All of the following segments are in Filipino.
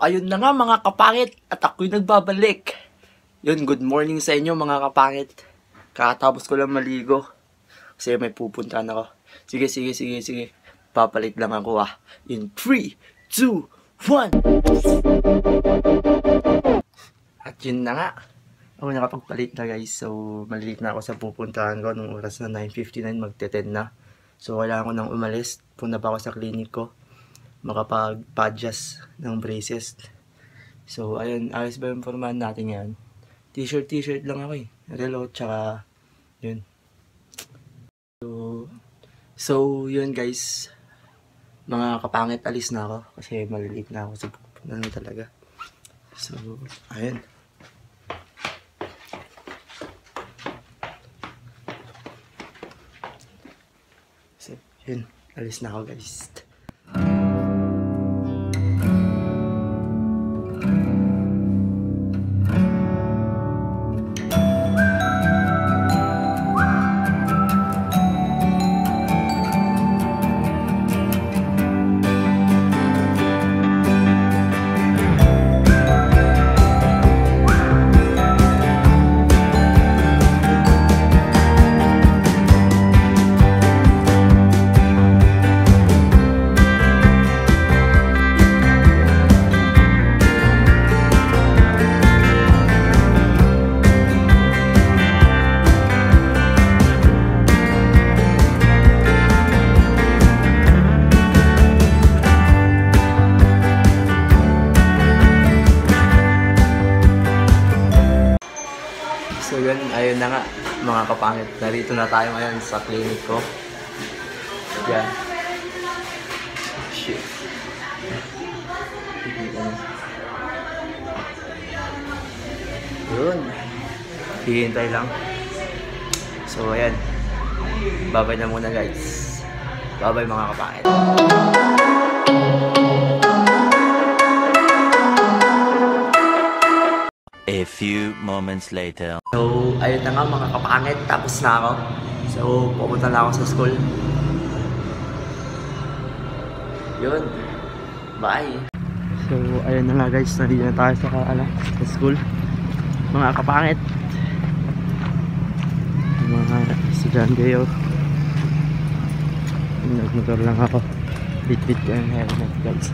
ayun na nga mga kapangit, at ako'y nagbabalik. Yun, good morning sa inyo mga kapangit. Kakatapos ko lang maligo. Kasi may pupuntahan ako. Sige. Papalit lang ako In 3, 2, 1. At yun na nga. Ako nakapagpalit na guys. So, malilit na ako sa pupuntahan ko. Nung oras na 9:59, magte-10 na. So, kailangan ko nang umalis. Punta pa ako sa clinic ko. Makapag-padjust ng braces. So, ayun. Ayos ba yung formahan natin yan? T-shirt lang ako Relo, tsaka yun. So, yun guys. Mga kapangit, alis na ako. Kasi malilit na ako sa pupuntahan talaga. So, ayun. So, yun. Alis na ako guys. So yun, ayun na nga mga kapangit. Narito na tayo ngayon sa clinic ko. Yan. Shit. Yun. Hihintay lang. So ayan. Bye-bye na muna guys. Bye-bye mga kapangit. A few moments later. So, ayun na nga mga kapangit. Tapos na ako. So, pupunta na ako sa school. Yun. Bye. So, ayun na nga guys. Nandito na tayo sa school. Mga kapangit. Mga estudyante yun. Nagmotor lang ako. Bit-bit ko yung helmet guys.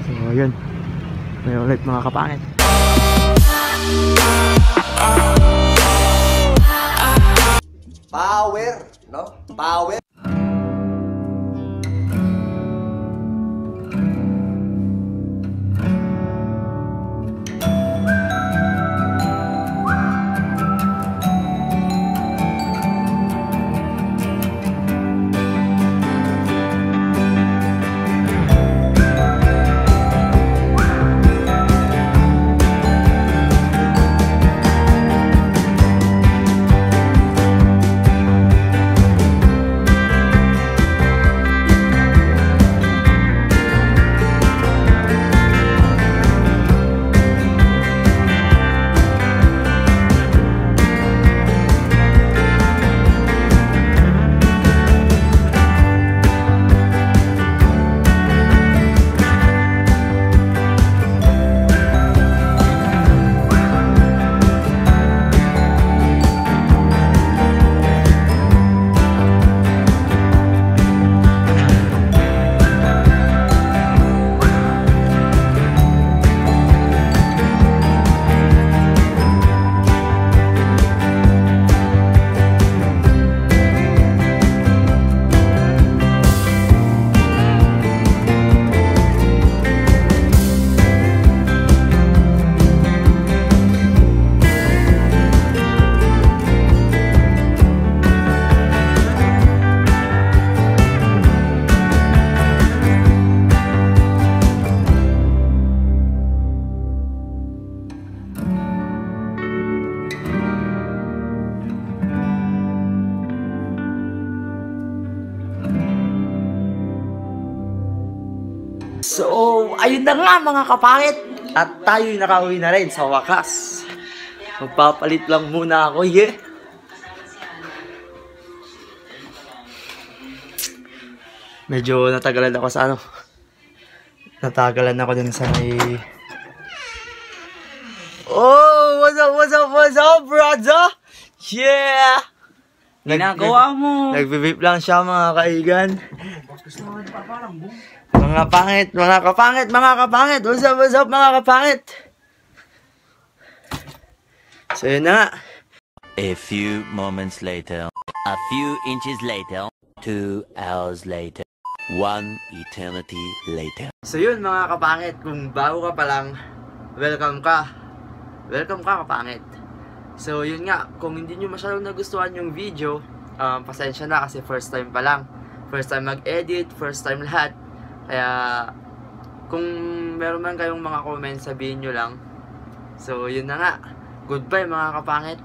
So, ayun. May ulit mga kapangit. Power, no? Power. So, ayun na nga mga kapangit. At tayo'y nakauwi na rin sa wakas. Magpapalit lang muna ako, Medyo natagalan ako sa natagalan ako dun sa may... Oh! What's up, brother? Yeah! Ginagawa mo. Nagbibip lang siya, mga kaigan. Mga kapangit. What's up, mga kapangit? So, yun na nga. A few moments later. A few inches later. 2 hours later. 1 eternity later. So yun mga kapangit, kung bago ka pa lang, welcome ka. Welcome ka kapangit. So yun nga, kung hindi nyo masyadong nagustuhan yung video, pasensya na kasi first time pa lang. First time mag-edit, first time lahat. Kaya kung meron man kayong mga comments, sabihin nyo lang. So yun na nga, goodbye mga kapangit.